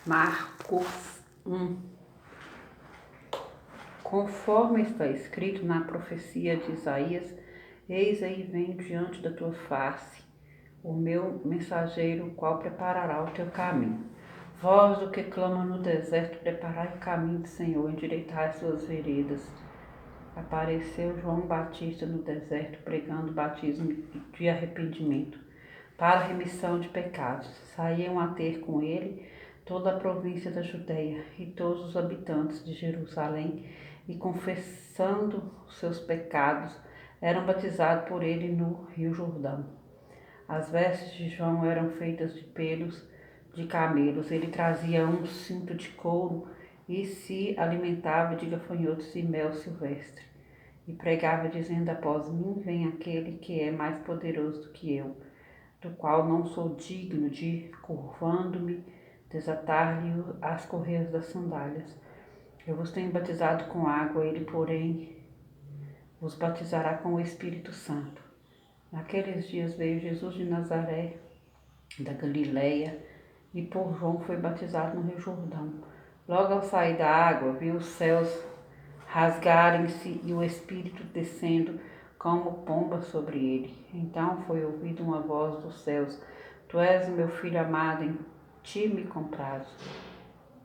Marcos 1. Conforme está escrito na profecia de Isaías, eis aí vem diante da tua face o meu mensageiro, o qual preparará o teu caminho. Voz do que clama no deserto, preparai o caminho do Senhor, endireitai as suas veredas. Apareceu João Batista no deserto, pregando batismo de arrependimento para a remissão de pecados. Saíam a ter com ele toda a província da Judeia e todos os habitantes de Jerusalém, e confessando os seus pecados, eram batizados por ele no Rio Jordão. As vestes de João eram feitas de pelos de camelos. Ele trazia um cinto de couro e se alimentava de gafanhotos e mel silvestre. E pregava, dizendo: após mim vem aquele que é mais poderoso do que eu, do qual não sou digno de, curvando-me, desatar-lhe as correias das sandálias. Eu vos tenho batizado com água, ele, porém, vos batizará com o Espírito Santo. Naqueles dias veio Jesus de Nazaré, da Galileia, e por João foi batizado no Rio Jordão. Logo ao sair da água, viu os céus rasgarem-se e o Espírito descendo como pomba sobre ele. Então foi ouvida uma voz dos céus: Tu és o meu filho amado, em ti me comprazo.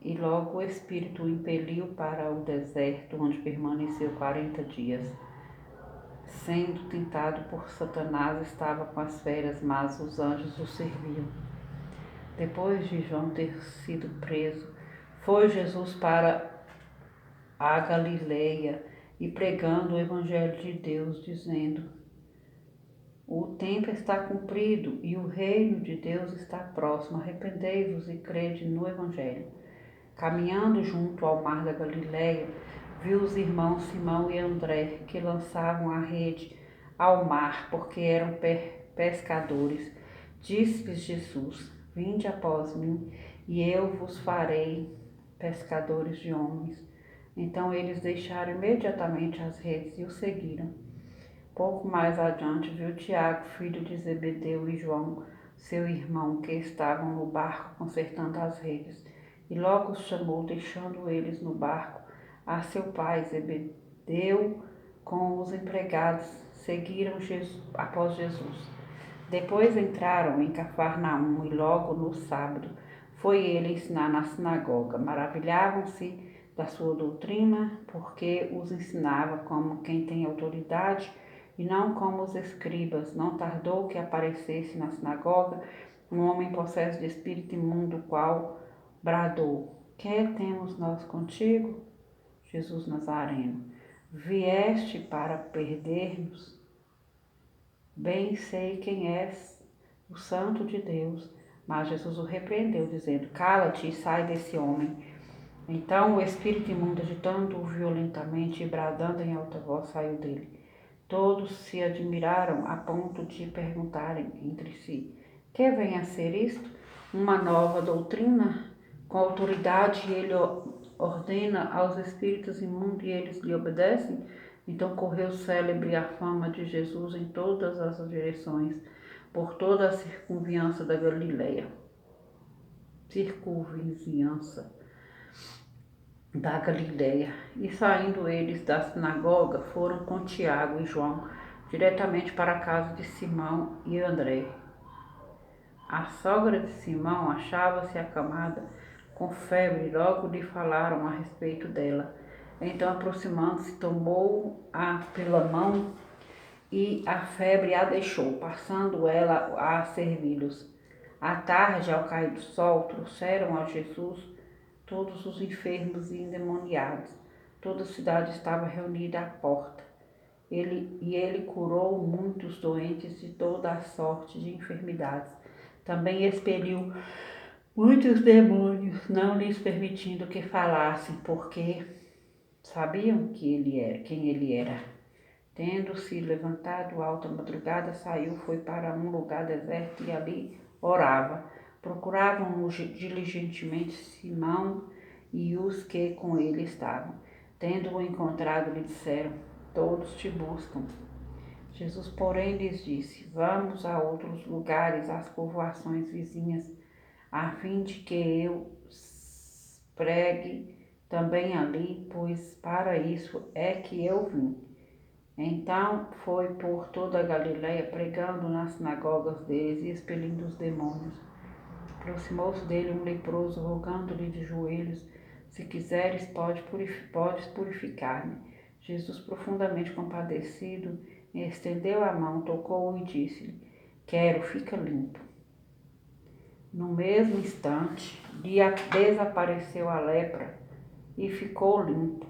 E logo o Espírito o impeliu para o deserto, onde permaneceu 40 dias. Sendo tentado por Satanás, estava com as feras, mas os anjos o serviam. Depois de João ter sido preso, foi Jesus para a Galileia e pregando o Evangelho de Deus, dizendo: O tempo está cumprido e o reino de Deus está próximo. Arrependei-vos e crede no Evangelho. Caminhando junto ao mar da Galileia, viu os irmãos Simão e André, que lançavam a rede ao mar, porque eram pescadores. Disse-lhes Jesus: Vinde após mim, e eu vos farei pescadores de homens. Então eles deixaram imediatamente as redes e o seguiram. Pouco mais adiante viu Tiago, filho de Zebedeu, e João, seu irmão, que estavam no barco consertando as redes. E logo os chamou, deixando eles no barco, a seu pai Zebedeu com os empregados, seguiram após Jesus. Depois entraram em Cafarnaum, e logo no sábado foi ele ensinar na sinagoga. Maravilhavam-se da sua doutrina, porque os ensinava como quem tem autoridade e não como os escribas. Não tardou que aparecesse na sinagoga um homem possesso de espírito imundo, o qual bradou: Que temos nós contigo, Jesus Nazareno? Vieste para perder-nos? Bem sei quem és, o Santo de Deus. Mas Jesus o repreendeu, dizendo: Cala-te e sai desse homem. Então o espírito imundo, agitando-o violentamente e bradando em alta voz, saiu dele. Todos se admiraram a ponto de perguntarem entre si: Que vem a ser isto? Uma nova doutrina? Com autoridade ele ordena aos espíritos imundos e eles lhe obedecem? Então correu célebre a fama de Jesus em todas as direções, por toda a circunviança da Galileia. E saindo eles da sinagoga, foram com Tiago e João diretamente para a casa de Simão e André. A sogra de Simão achava-se acamada com febre, e logo lhe falaram a respeito dela. Então, aproximando-se, tomou-a pela mão e a febre a deixou, passando ela a servi-los. À tarde, ao cair do sol, trouxeram a Jesus todos os enfermos e endemoniados. Toda a cidade estava reunida à porta. Ele curou muitos doentes de toda a sorte de enfermidades. Também expeliu muitos demônios, não lhes permitindo que falassem, porque sabiam quem ele era. Tendo-se levantado alta madrugada, saiu, foi para um lugar deserto e ali orava. Procuravam diligentemente Simão e os que com ele estavam. Tendo-o encontrado, lhe disseram: Todos te buscam. Jesus, porém, lhes disse: Vamos a outros lugares, às povoações vizinhas, a fim de que eu pregue também ali, pois para isso é que eu vim. Então foi por toda a Galiléia, pregando nas sinagogas deles e expelindo os demônios. Aproximou-se dele um leproso, rogando-lhe de joelhos: se quiseres, podes purificar-me. Jesus, profundamente compadecido, estendeu a mão, tocou-o e disse-lhe: quero, fica limpo. No mesmo instante, lhe desapareceu a lepra e ficou limpo.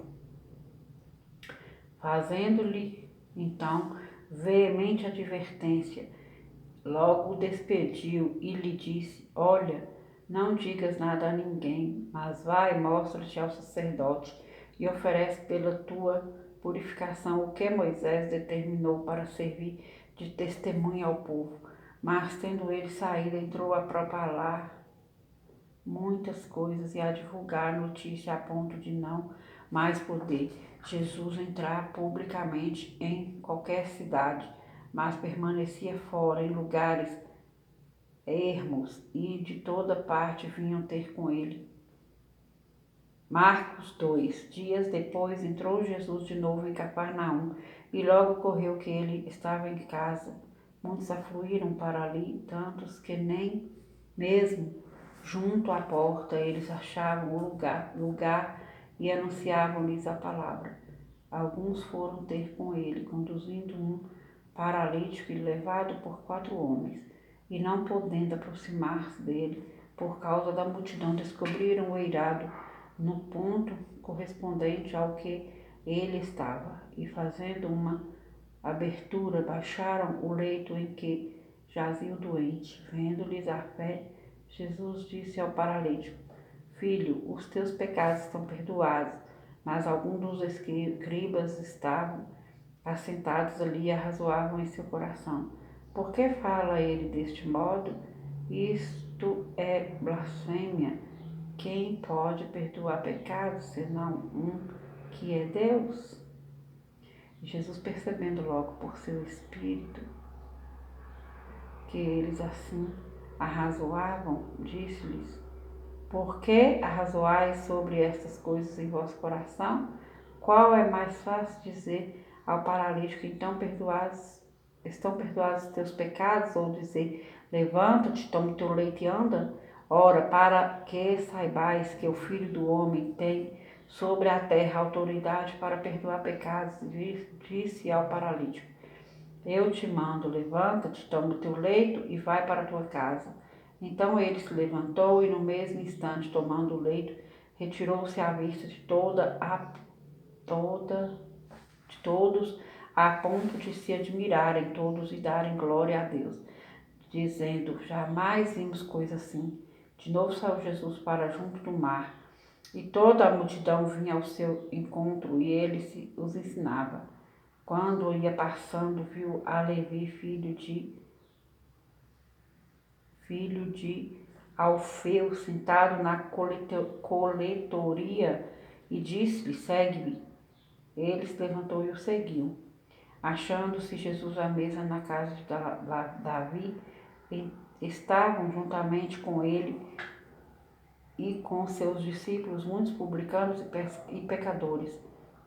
Fazendo-lhe, então, veemente advertência, logo o despediu e lhe disse: olha, não digas nada a ninguém, mas vai, mostra-te ao sacerdote e oferece pela tua purificação o que Moisés determinou para servir de testemunha ao povo. Mas, tendo ele saído, entrou a propalar muitas coisas e a divulgar a notícia a ponto de não mais poder Jesus entrar publicamente em qualquer cidade, mas permanecia fora em lugares ermos e de toda parte vinham ter com ele. Marcos 2. Dias depois entrou Jesus de novo em Cafarnaum e logo ocorreu que ele estava em casa. Muitos afluíram para ali, tantos que nem mesmo junto à porta eles achavam o lugar e anunciavam-lhes a palavra. Alguns foram ter com ele, conduzindo um paralítico e levado por 4 homens, e não podendo aproximar-se dele por causa da multidão, descobriram o eirado no ponto correspondente ao que ele estava, e fazendo uma abertura, baixaram o leito em que jazia o doente. Vendo-lhes a fé, Jesus disse ao paralítico: filho, os teus pecados estão perdoados. Mas alguns dos escribas estavam assentados ali e arrazoavam em seu coração: por que fala ele deste modo? Isto é blasfêmia. Quem pode perdoar pecados senão um que é Deus? Jesus, percebendo logo por seu espírito que eles assim arrazoavam, disse-lhes: por que arrazoais sobre estas coisas em vosso coração? Qual é mais fácil dizer ao paralítico: então estão perdoados os teus pecados? Ou dizer: levanta-te, toma o teu leito e anda? Ora, para que saibais que o Filho do Homem tem sobre a terra autoridade para perdoar pecados, disse ao paralítico: eu te mando, levanta-te, toma o teu leito e vai para a tua casa. Então ele se levantou e no mesmo instante, tomando o leito, retirou-se à vista de todos, a ponto de se admirarem todos e darem glória a Deus, dizendo: jamais vimos coisa assim. De novo saiu Jesus para junto do mar, e toda a multidão vinha ao seu encontro, e ele os ensinava. Quando ia passando, viu a Levi, filho de Alfeu, sentado na coletoria, e disse-lhe: segue-me. Ele se levantou e o seguiu. Achando-se Jesus à mesa na casa de Davi, estavam juntamente com ele e com seus discípulos muitos publicanos e pecadores,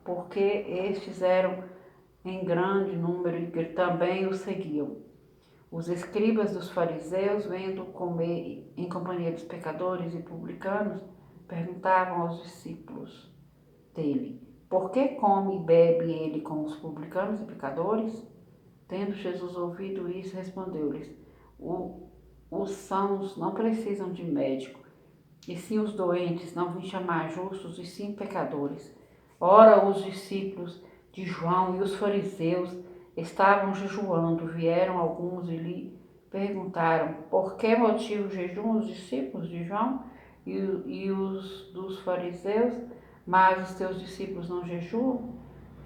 porque estes eram em grande número e também o seguiam. Os escribas dos fariseus, vendo comer em companhia dos pecadores e publicanos, perguntavam aos discípulos dele: por que come e bebe ele com os publicanos e pecadores? Tendo Jesus ouvido isso, respondeu-lhes: os sãos não precisam de médico, e sim os doentes. Não vim chamar justos, e sim pecadores. Ora, os discípulos de João e os fariseus estavam jejuando. Vieram alguns e lhe perguntaram: por que motivo jejuam os discípulos de João e os dos fariseus, mas os teus discípulos não jejuam?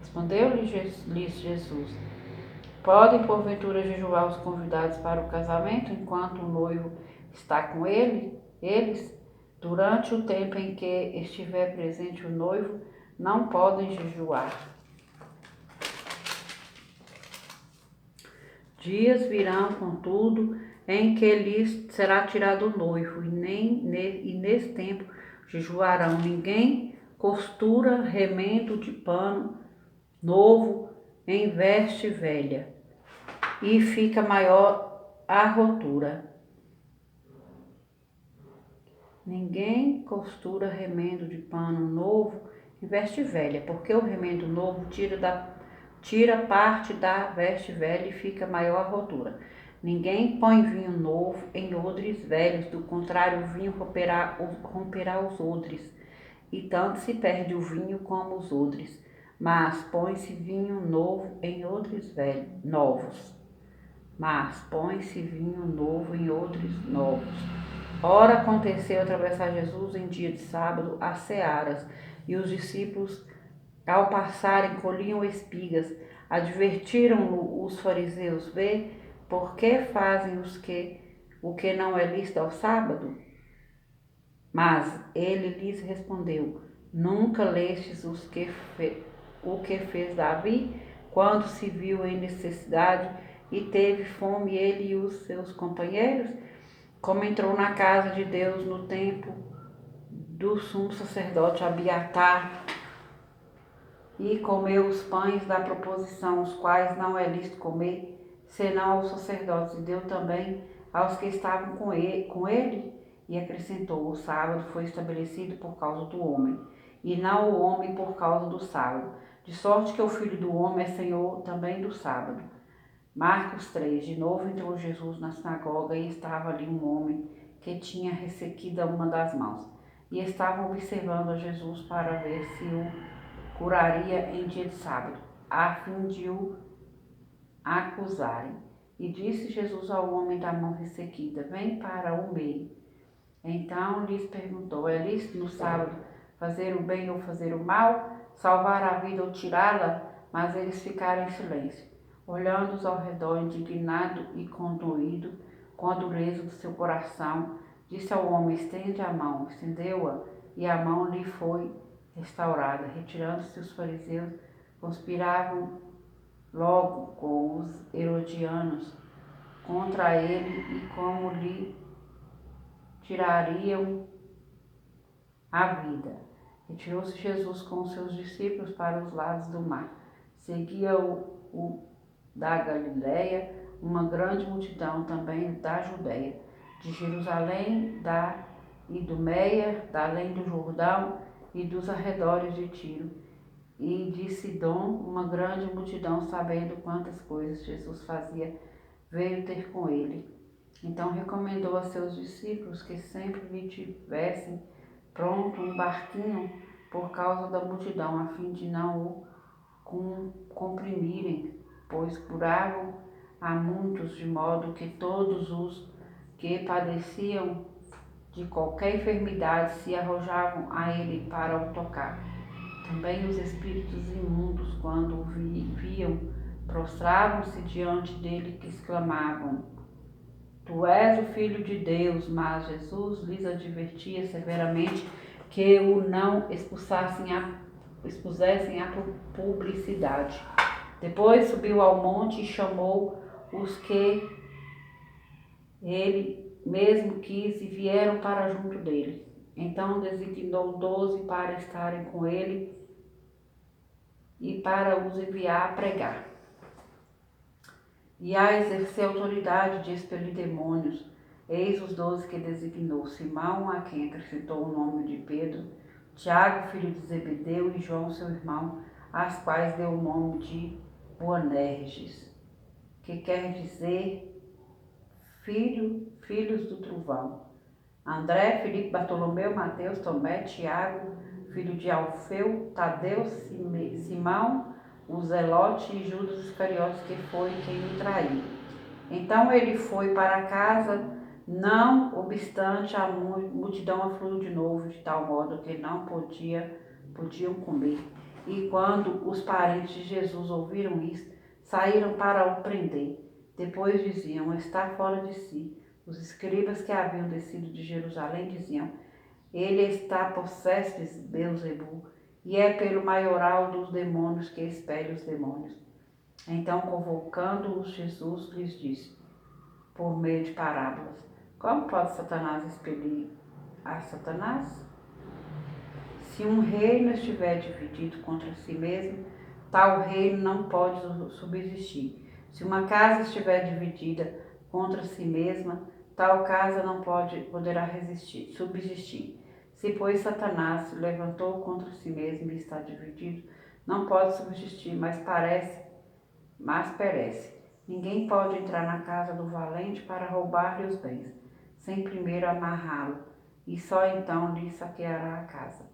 Respondeu-lhes Jesus: podem porventura jejuar os convidados para o casamento enquanto o noivo está com eles? Durante o tempo em que estiver presente o noivo, não podem jejuar. Dias virão, contudo, em que lhes será tirado o noivo, e nesse tempo jejuarão. Ninguém costura remendo de pano novo em veste velha, e fica maior a rotura. Ninguém costura remendo de pano novo em veste velha, porque o remendo novo tira parte da veste velha e fica maior a rotura. Ninguém põe vinho novo em odres velhos, do contrário, o vinho romperá os odres, e tanto se perde o vinho como os odres. Mas põe-se vinho novo em odres novos. Mas põe-se vinho novo em odres novos. Ora, aconteceu atravessar Jesus em dia de sábado as searas, e os discípulos, ao passarem, colhiam espigas. Advertiram-no os fariseus: vê, por que fazem o que não é lícito ao sábado? Mas ele lhes respondeu: nunca lestes o que fez Davi, quando se viu em necessidade e teve fome, ele e os seus companheiros? Como entrou na casa de Deus no tempo do sumo sacerdote Abiatar e comeu os pães da proposição, os quais não é lícito comer, senão aos sacerdotes, e deu também aos que estavam com ele, e acrescentou: o sábado foi estabelecido por causa do homem, e não o homem por causa do sábado, de sorte que o Filho do Homem é Senhor também do sábado. Marcos 3. De novo entrou Jesus na sinagoga, e estava ali um homem que tinha ressequida uma das mãos, e estavam observando a Jesus para ver se o curaria em dia de sábado, a fim de o acusarem. E disse Jesus ao homem da mão ressequida: vem para o meio. Então lhes perguntou: é lícito no sábado fazer o bem ou fazer o mal, salvar a vida ou tirá-la? Mas eles ficaram em silêncio, olhando-os ao redor, indignado e condoído com a dureza do seu coração. Disse ao homem: estende a mão. Estendeu-a, e a mão lhe foi restaurada. Retirando-se os fariseus, conspiravam logo com os herodianos contra ele, e como lhe tirariam a vida. Retirou-se Jesus com os seus discípulos para os lados do mar. Seguia-o da Galiléia uma grande multidão, também da Judéia, de Jerusalém, da Idumeia, da além do Jordão e dos arredores de Tiro, e de Sidom. Uma grande multidão, sabendo quantas coisas Jesus fazia, veio ter com ele. Então recomendou a seus discípulos que sempre lhe tivessem pronto um barquinho por causa da multidão, a fim de não o comprimirem, pois curavam a muitos, de modo que todos os que padeciam de qualquer enfermidade se arrojavam a ele para o tocar. Também os espíritos imundos, quando o viam, prostravam-se diante dele, que exclamavam: tu és o Filho de Deus. Mas Jesus lhes advertia severamente que o não expusessem à publicidade. Depois subiu ao monte e chamou os que ele mesmo quis, e vieram para junto dele. Então designou 12 para estarem com ele e para os enviar a pregar e a exercer a autoridade de expelir demônios. Eis os 12 que designou: Simão, a quem acrescentou o nome de Pedro, Tiago, filho de Zebedeu, e João, seu irmão, às quais deu o nome de Boanerges, que quer dizer filhos do trovão. André, Filipe, Bartolomeu, Mateus, Tomé, Tiago, filho de Alfeu, Tadeu, Simão, o Zelote, e Judas Iscariotes, que foi quem o traiu. Então ele foi para casa, não obstante a multidão afluiu de novo, de tal modo que não podiam comer. E quando os parentes de Jesus ouviram isso, saíram para o prender. Depois diziam: está fora de si. Os escribas que haviam descido de Jerusalém diziam: ele está possesso de Beelzebu, e é pelo maioral dos demônios que expele os demônios. Então, convocando-os, Jesus lhes disse, por meio de parábolas: como pode Satanás expelir a Satanás? Se um reino estiver dividido contra si mesmo, tal reino não pode subsistir. Se uma casa estiver dividida contra si mesma, tal casa não poderá subsistir. Se, pois, Satanás se levantou contra si mesmo e está dividido, não pode subsistir, mas perece. Ninguém pode entrar na casa do valente para roubar-lhe os bens, sem primeiro amarrá-lo, e só então lhe saqueará a casa.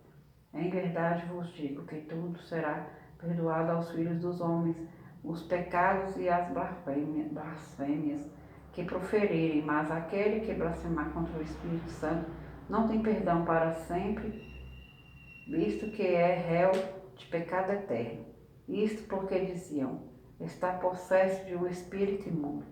Em verdade vos digo que tudo será perdoado aos filhos dos homens, os pecados e as blasfêmias que proferirem, mas aquele que blasfemar contra o Espírito Santo não tem perdão para sempre, visto que é réu de pecado eterno. Isto porque diziam: está possesso de um espírito imundo.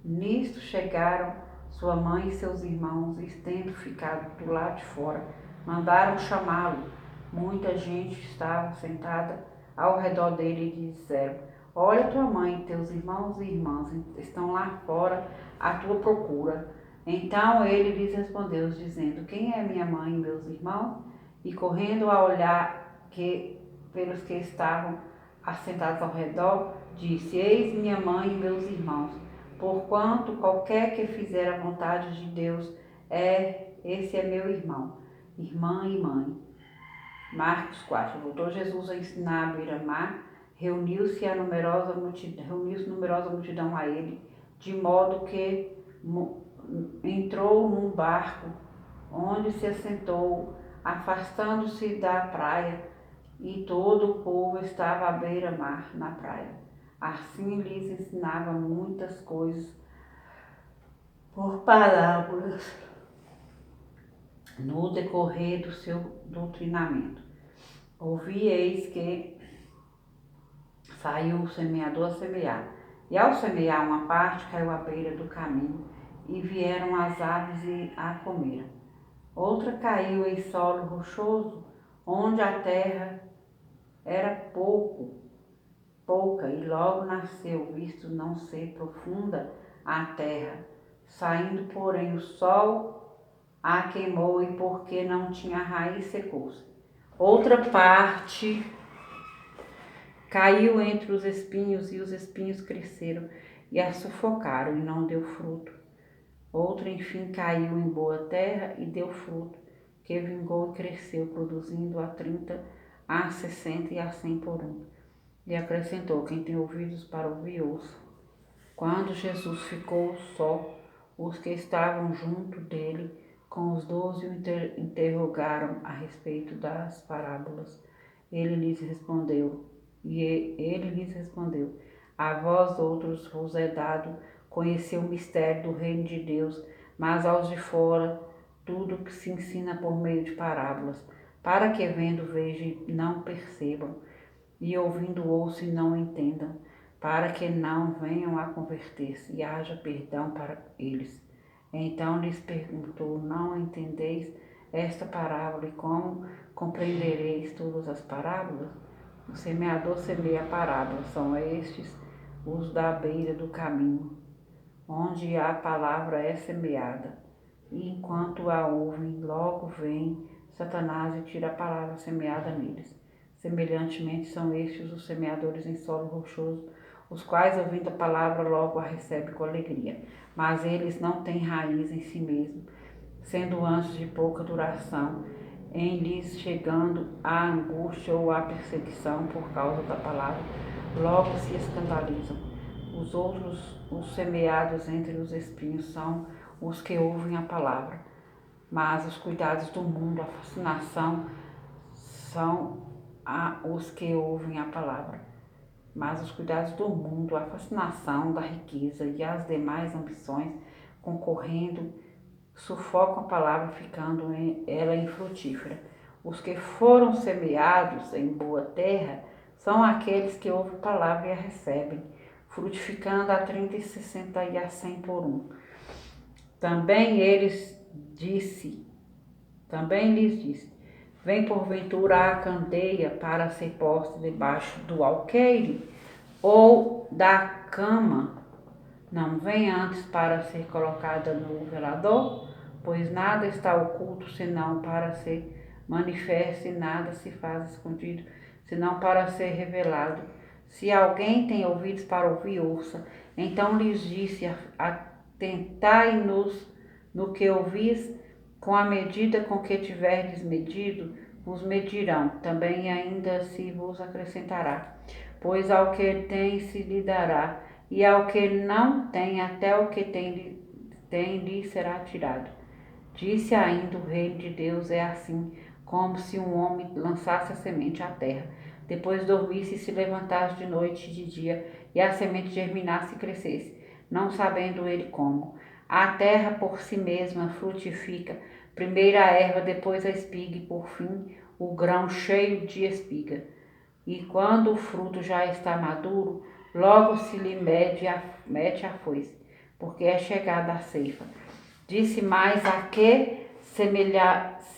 Nisto chegaram sua mãe e seus irmãos, e tendo ficado do lado de fora, mandaram chamá-lo. Muita gente estava sentada ao redor dele e disseram: olha, tua mãe e teus irmãos e irmãs estão lá fora à tua procura. Então ele lhes respondeu, dizendo: quem é minha mãe e meus irmãos? E correndo a olhar pelos que estavam assentados ao redor, disse: eis minha mãe e meus irmãos. Porquanto qualquer que fizer a vontade de Deus, esse é meu irmão, irmã e mãe. Marcos 4. Voltou Jesus a ensinar à beira-mar, reuniu-se numerosa multidão a ele, de modo que entrou num barco, onde se assentou, afastando-se da praia, e todo o povo estava à beira-mar na praia. Assim lhes ensinava muitas coisas por parábolas no decorrer do seu doutrinamento. Ouvi, eis que saiu o semeador a semear. E ao semear uma parte, caiu à beira do caminho, e vieram as aves e a comeram. Outra caiu em solo rochoso, onde a terra era pouca, e logo nasceu, visto não ser profunda a terra. Saindo, porém, o sol a queimou, e porque não tinha raiz, secou-se. Outra parte caiu entre os espinhos, e os espinhos cresceram e a sufocaram, e não deu fruto. Outra, enfim, caiu em boa terra e deu fruto, que vingou e cresceu, produzindo a 30, a 60 e a 100 por um. E acrescentou: quem tem ouvidos para ouvir, ouça. Quando Jesus ficou só, os que estavam junto dele com os 12 o interrogaram a respeito das parábolas. Ele lhes respondeu, a vós outros vos é dado conhecer o mistério do reino de Deus, mas aos de fora tudo que se ensina por meio de parábolas, para que vendo vejam e não percebam, e ouvindo ouçam e não entendam, para que não venham a converter-se e haja perdão para eles. Então lhes perguntou: não entendeis esta parábola, e como compreendereis todas as parábolas? O semeador semeia a parábola, são estes os da beira do caminho, onde a palavra é semeada. E enquanto a ouvem, logo vem Satanás e tira a palavra semeada neles. Semelhantemente são estes os semeadores em solo rochoso, os quais, ouvindo a palavra, logo a recebem com alegria. Mas eles não têm raiz em si mesmos, sendo antes de pouca duração, em lhes chegando a angústia ou a perseguição por causa da palavra, logo se escandalizam. Os outros, os semeados entre os espinhos, são os que ouvem a palavra, mas os cuidados do mundo, a fascinação, são os que ouvem a palavra. Mas os cuidados do mundo, a fascinação da riqueza e as demais ambições concorrendo, sufocam a palavra, ficando ela infrutífera. Os que foram semeados em boa terra são aqueles que ouvem a palavra e a recebem, frutificando a 30, 60 e a 100 por um. Também lhes disse: vem porventura a candeia para ser posta debaixo do alqueire, ou da cama não vem antes para ser colocada no velador? Pois nada está oculto senão para ser manifesta e nada se faz escondido, senão para ser revelado. Se alguém tem ouvidos para ouvir, ouça. Então lhes disse, atentai-nos no que ouvis, com a medida com que tiverdes medido, vos medirão, também ainda se vos acrescentará. Pois ao que tem se lhe dará, e ao que não tem, até o que tem lhe será tirado. Disse ainda, o reino de Deus é assim, como se um homem lançasse a semente à terra, depois dormisse e se levantasse de noite e de dia, e a semente germinasse e crescesse, não sabendo ele como. A terra por si mesma frutifica, primeiro a erva, depois a espiga, e por fim o grão cheio de espiga. E quando o fruto já está maduro, logo se lhe mete a foice, porque é chegada a ceifa. Disse mais, a que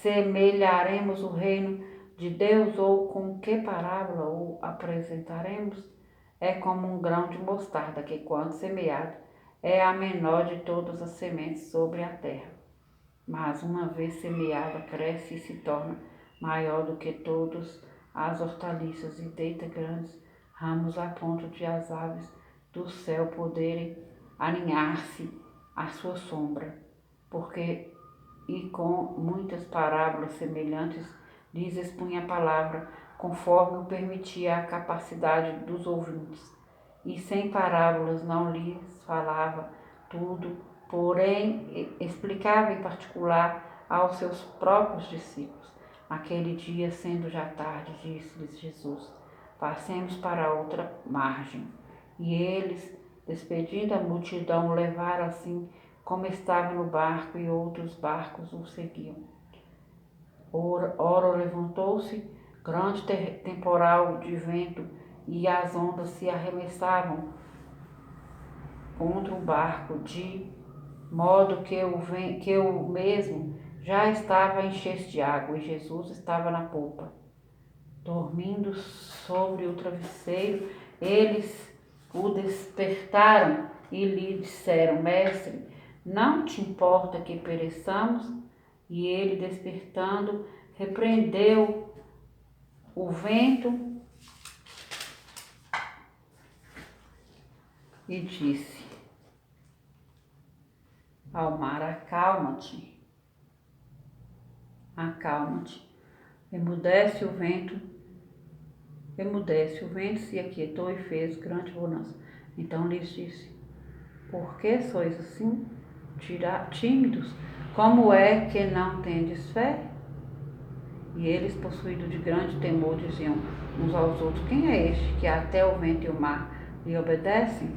semelharemos o reino de Deus, ou com que parábola o apresentaremos? É como um grão de mostarda, que quando semeado, é a menor de todas as sementes sobre a terra. Mas uma vez semeada, cresce e se torna maior do que todas as hortaliças, e deita grandes ramos a ponto de as aves do céu poderem aninhar-se à sua sombra. Porque, e com muitas parábolas semelhantes, lhes expunha a palavra, conforme o permitia a capacidade dos ouvintes. E sem parábolas não lhes falava tudo, porém explicava em particular aos seus próprios discípulos. Naquele dia, sendo já tarde, disse-lhes Jesus, passemos para outra margem. E eles, despedindo a multidão, o levaram assim como estava no barco, e outros barcos o seguiam. Ora levantou-se grande temporal de vento, e as ondas se arremessavam contra o barco, de modo que o mesmo já estava enchendo de água, e Jesus estava na popa, dormindo sobre o travesseiro. Eles o despertaram e lhe disseram, Mestre, não te importa que pereçamos? E ele, despertando, repreendeu o vento e disse ao mar, acalma-te, acalma-te. Emudece o vento se aquietou e fez grande bonança. Então lhes disse, por que sois assim tímidos? Como é que não tendes fé? E eles, possuídos de grande temor, diziam uns aos outros, quem é este que até o vento e o mar lhe obedecem?